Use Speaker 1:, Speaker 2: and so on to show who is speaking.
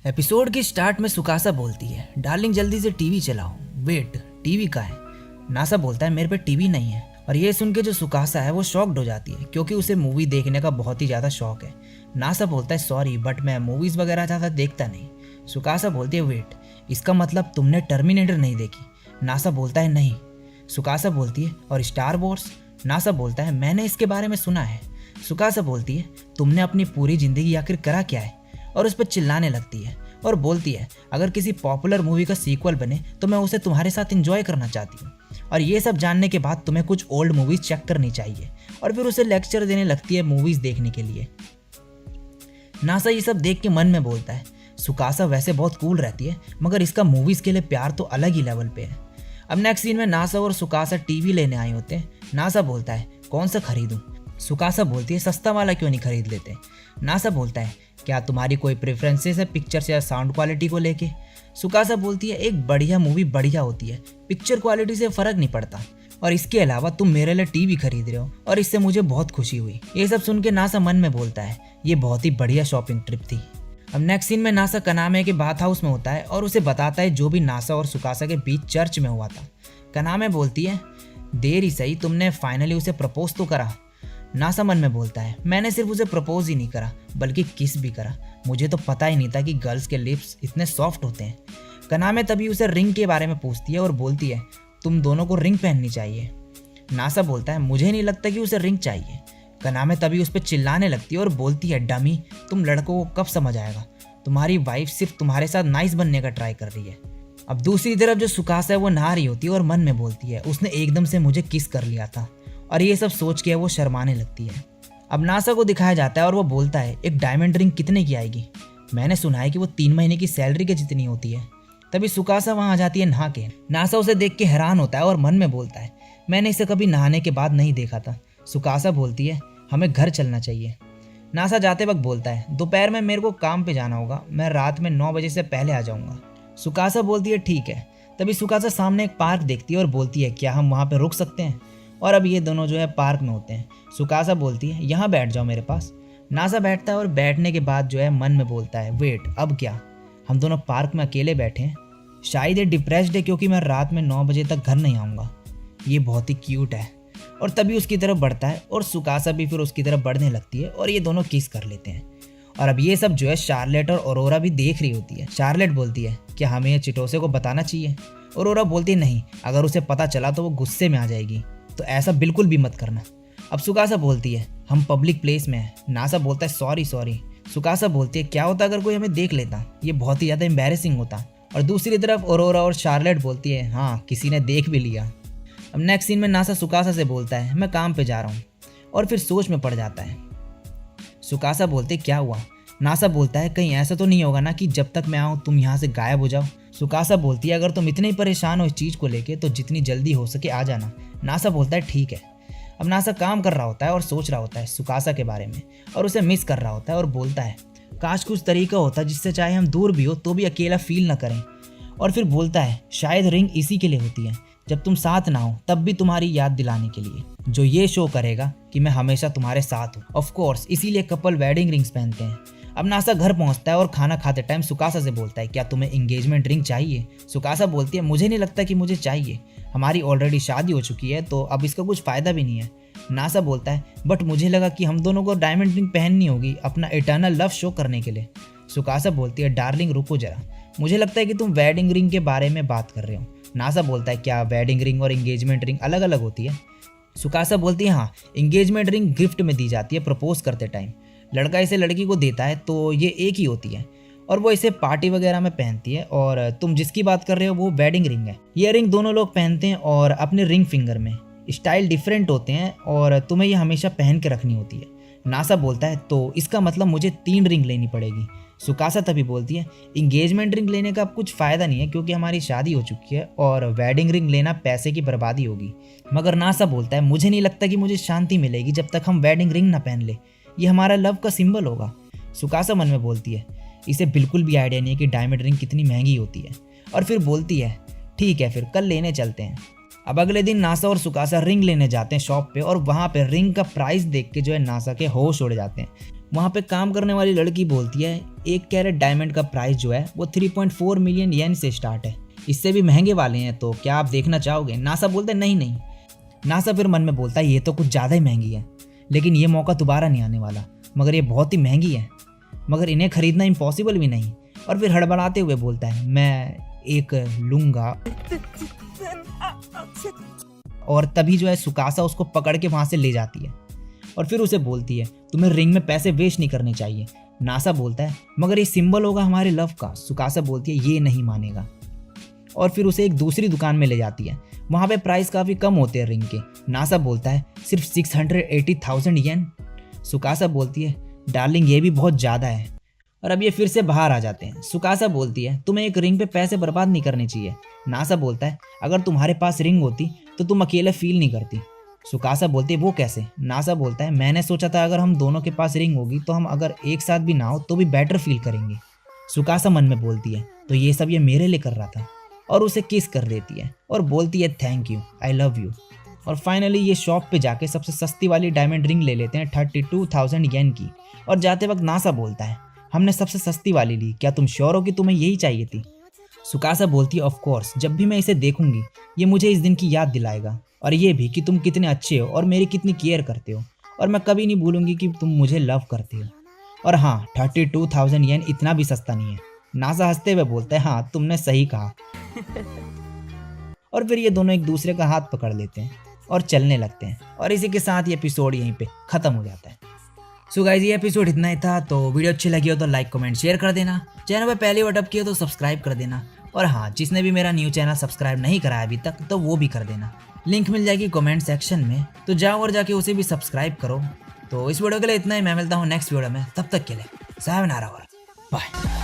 Speaker 1: Episode की start में सुकासा बोलती है, डार्लिंग जल्दी से टीवी चलाओ। वेट, टीवी का है? नासा बोलता है मेरे पे टीवी नहीं है। और ये सुन के जो सुकासा है वो शॉक्ड हो जाती है क्योंकि उसे मूवी देखने का बहुत ही ज़्यादा शौक है। नासा बोलता है सॉरी बट मैं मूवीज़ वगैरह ज़्यादा देखता नहीं। सुकासा बोलती है वेट, इसका मतलब तुमने टर्मिनेटर नहीं देखी? नासा बोलता है नहीं। सुकासा बोलती है और स्टार वॉर्स? नासा बोलता है मैंने इसके बारे में सुना है। सुकासा बोलती है तुमने अपनी पूरी ज़िंदगी आखिर करा क्या है? और उस पर चिल्लाने लगती है और बोलती है अगर किसी पॉपुलर मूवी का सीक्वल बने तो मैं उसे तुम्हारे साथ एंजॉय करना चाहती हूँ, और ये सब जानने के बाद तुम्हें कुछ ओल्ड मूवीज चेक करनी चाहिए। और फिर उसे लेक्चर देने लगती है मूवीज देखने के लिए। नासा ये सब देख के मन में बोलता है सुकासा वैसे बहुत कूल रहती है मगर इसका मूवीज के लिए प्यार तो अलग ही लेवल पे है। अब नेक्स्ट सीन में नासा और सुकासा टीवी लेने आए होते हैं। नासा बोलता है कौन सा खरीदूं? सुकासा बोलती है सस्ता वाला क्यों नहीं खरीद लेते? नासा बोलता है क्या तुम्हारी कोई प्रेफरेंसेस है पिक्चर्स या साउंड क्वालिटी को लेके? सुकासा बोलती है एक बढ़िया मूवी बढ़िया होती है, पिक्चर क्वालिटी से फर्क नहीं पड़ता, और इसके अलावा तुम मेरे लिए टीवी खरीद रहे हो और इससे मुझे बहुत खुशी हुई। ये सब सुन के नासा मन में बोलता है ये बहुत ही बढ़िया शॉपिंग ट्रिप थी। अब नेक्स्ट सीन में नासा कनामे के बाथ हाउस में होता है और उसे बताता है जो भी नासा और सुकासा के बीच चर्च में हुआ था। कनामे बोलती है देर ही सही, तुमने फाइनली उसे प्रपोज तो करा। नासा मन में बोलता है मैंने सिर्फ उसे प्रपोज ही नहीं करा बल्कि किस भी करा, मुझे तो पता ही नहीं था कि गर्ल्स के लिप्स इतने सॉफ्ट होते हैं। कनामे तभी उसे रिंग के बारे में पूछती है और बोलती है तुम दोनों को रिंग पहननी चाहिए। नासा बोलता है मुझे नहीं लगता कि उसे रिंग चाहिए। कनामे तभी उस पर चिल्लाने लगती है और बोलती है डमी, तुम लड़कों को कब समझ आएगा, तुम्हारी वाइफ सिर्फ तुम्हारे साथ नाइस बनने का ट्राई कर रही है। अब दूसरी तरफ जो सुकासा है वो नहा रही होती है और मन में बोलती है उसने एकदम से मुझे किस कर लिया था, और ये सब सोच के वो शर्माने लगती है। अब नासा को दिखाया जाता है और वो बोलता है एक डायमंड रिंग कितने की आएगी? मैंने सुना है कि वो 3 महीने की सैलरी के जितनी होती है। तभी सुकासा वहाँ आ जाती है नहा के। नासा उसे देख के हैरान होता है और मन में बोलता है मैंने इसे कभी नहाने के बाद नहीं देखा था। सुकासा बोलती है हमें घर चलना चाहिए। नासा जाते वक्त बोलता है दोपहर में मेरे को काम पे जाना होगा, मैं रात में 9 बजे से पहले आ जाऊँगा। सुकासा बोलती है ठीक है। तभी सुकासा सामने एक पार्क देखती है और बोलती है क्या हम वहाँ पर रुक सकते हैं? और अब ये दोनों जो है पार्क में होते हैं। सुकासा बोलती है यहाँ बैठ जाओ मेरे पास। नासा बैठता है और बैठने के बाद जो है मन में बोलता है वेट, अब क्या हम दोनों पार्क में अकेले बैठे हैं? शायद ये डिप्रेस्ड है क्योंकि मैं रात में 9 बजे तक घर नहीं आऊँगा। ये बहुत ही क्यूट है। और तभी उसकी तरफ बढ़ता है और सुकासा भी फिर उसकी तरफ बढ़ने लगती है और ये दोनों किस कर लेते हैं। और अब ये सब जो है शार्लेट और ऑरोरा भी देख रही होती है। शार्लेट बोलती है क्या हमें ये चिटोसे को बताना चाहिए? ऑरोरा बोलती है नहीं, अगर उसे पता चला तो वो गुस्से में आ जाएगी, तो ऐसा बिल्कुल भी मत करना। अब सुकासा बोलती है हम पब्लिक प्लेस में हैं। नासा बोलता है सॉरी। सुकासा बोलती है क्या होता अगर कोई हमें देख लेता, ये बहुत ही ज़्यादा एम्बैरेसिंग होता। और दूसरी तरफ ऑरोरा और शार्लेट बोलती है हाँ किसी ने देख भी लिया। अब नेक्स्ट सीन में नासा सुकासा से बोलता है मैं काम पे जा रहा हूँ, और फिर सोच में पड़ जाता है। सुकासा बोलते क्या हुआ? नासा बोलता है कहीं ऐसा तो नहीं होगा ना कि जब तक मैं आऊँ तुम यहाँ से गायब हो जाओ? सुकासा बोलती है अगर तुम इतने ही परेशान हो इस चीज़ को लेके तो जितनी जल्दी हो सके आ जाना। नासा बोलता है ठीक है। अब नासा काम कर रहा होता है और सोच रहा होता है सुकासा के बारे में और उसे मिस कर रहा होता है और बोलता है काश कुछ तरीका होता जिससे चाहे हम दूर भी हो तो भी अकेला फील ना करें। और फिर बोलता है शायद रिंग इसी के लिए होती है, जब तुम साथ ना हो तब भी तुम्हारी याद दिलाने के लिए, जो ये शो करेगा कि मैं हमेशा तुम्हारे साथ हूँ। ऑफ कोर्स इसीलिए कपल वेडिंग रिंग्स पहनते हैं। अब नासा घर पहुंचता है और खाना खाते टाइम सुकासा से बोलता है क्या तुम्हें एंगेजमेंट रिंग चाहिए? सुकासा बोलती है मुझे नहीं लगता कि मुझे चाहिए, हमारी ऑलरेडी शादी हो चुकी है तो अब इसका कुछ फ़ायदा भी नहीं है। नासा बोलता है बट मुझे लगा कि हम दोनों को डायमंड रिंग पहननी होगी अपना इटर्नल लव शो करने के लिए। सुकासा बोलती है डार्लिंग रुको जरा, मुझे लगता है कि तुम वेडिंग रिंग के बारे में बात कर रहे हो। नासा बोलता है क्या वेडिंग रिंग और एंगेजमेंट रिंग अलग अलग होती है? सुकासा बोलती है हाँ, एंगेजमेंट रिंग गिफ्ट में दी जाती है प्रपोज करते टाइम, लड़का इसे लड़की को देता है तो ये एक ही होती है और वो इसे पार्टी वगैरह में पहनती है। और तुम जिसकी बात कर रहे हो वो वेडिंग रिंग है। ये रिंग दोनों लोग पहनते हैं और अपने रिंग फिंगर में स्टाइल डिफरेंट होते हैं और तुम्हें ये हमेशा पहन के रखनी होती है। नासा बोलता है तो इसका मतलब मुझे 3 रिंग लेनी पड़ेगी। सुकासा तभी बोलती है इंगेजमेंट रिंग लेने का अब कुछ फ़ायदा नहीं है क्योंकि हमारी शादी हो चुकी है और वेडिंग रिंग लेना पैसे की बर्बादी होगी। मगर नासा बोलता है मुझे नहीं लगता कि मुझे शांति मिलेगी जब तक हम वेडिंग रिंग ना पहन ले, ये हमारा लव का सिंबल होगा। सुकासा मन में बोलती है इसे बिल्कुल भी आइडिया नहीं है कि डायमंड रिंग कितनी महंगी होती है, और फिर बोलती है ठीक है फिर कल लेने चलते हैं। अब अगले दिन नासा और सुकासा रिंग लेने जाते हैं शॉप पे और वहाँ पे रिंग का प्राइस देख के जो है नासा के होश उड़ जाते हैं। वहाँ पे काम करने वाली लड़की बोलती है 1 कैरेट डायमंड का प्राइस जो है वो 3.4 मिलियन येन से स्टार्ट है, इससे भी महंगे वाले हैं, तो क्या आप देखना चाहोगे? नासा बोलता है नहीं नहीं। नासा फिर मन में बोलता है ये तो कुछ ज़्यादा ही महंगी है, लेकिन ये मौका दोबारा नहीं आने वाला, मगर ये बहुत ही महंगी है, मगर इन्हें खरीदना इम्पॉसिबल भी नहीं। और फिर हड़बड़ाते हुए बोलता है मैं एक लूँगा। और तभी जो है सुकासा उसको पकड़ के वहाँ से ले जाती है और फिर उसे बोलती है तुम्हें रिंग में पैसे वेस्ट नहीं करने चाहिए। नासा बोलता है मगर ये सिंबल होगा हमारे लव का। सुकासा बोलती है ये नहीं मानेगा और फिर उसे एक दूसरी दुकान में ले जाती है। वहाँ पे प्राइस काफ़ी कम होते हैं रिंग के। नासा बोलता है सिर्फ 680,000 येन। सुकासा बोलती है डार्लिंग ये भी बहुत ज़्यादा है। और अब ये फिर से बाहर आ जाते हैं। सुकासा बोलती है तुम्हें एक रिंग पे पैसे बर्बाद नहीं करने चाहिए। नासा बोलता है अगर तुम्हारे पास रिंग होती तो तुम अकेले फील नहीं करती। सुकासा बोलती है वो कैसे? नासा बोलता है मैंने सोचा था अगर हम दोनों के पास रिंग होगी तो हम अगर एक साथ भी ना हो तो भी बेटर फील करेंगे। सुकासा मन में बोलती है तो ये सब ये मेरे लिए कर रहा था और उसे किस कर देती है और बोलती है thank you, I love you. और फाइनली ये शॉप पे जाके सबसे सस्ती वाली डायमंड रिंग ले लेते हैं 32,000 येन की। और जाते वक्त नासा बोलता है हमने सबसे सस्ती वाली ली, क्या तुम श्योर हो कि तुम्हें यही चाहिए थी? सुकासा बोलती है ऑफ कोर्स, जब भी मैं इसे देखूंगी ये मुझे इस दिन की याद दिलाएगा और ये भी कि तुम कितने अच्छे हो और मेरी कितनी केयर करते हो और मैं कभी नहीं भूलूंगी कि तुम मुझे लव करते हो। और हाँ 32,000 येन इतना भी सस्ता नहीं है। नासा हंसते हुए बोलता है हाँ तुमने सही कहा। और फिर ये दोनों एक दूसरे का हाथ पकड़ लेते हैं और चलने लगते हैं और इसी के साथ ये एपिसोड यहीं पे खत्म हो जाता है। सो गाइस ये एपिसोड इतना ही था। तो वीडियो अच्छी लगी हो तो लाइक कमेंट शेयर कर देना। चैनल पे पहली बार टप किया तो सब्सक्राइब कर देना। और हाँ जिसने भी मेरा न्यू चैनल सब्सक्राइब नहीं कराया अभी तक तो वो भी कर देना, लिंक मिल जाएगी कमेंट सेक्शन में, तो जाओ और जाके उसे भी सब्सक्राइब करो। तो इस वीडियो के लिए इतना ही, मैं मिलता हूँ नेक्स्ट वीडियो में, तब तक के लिए सायोनारा और बाय।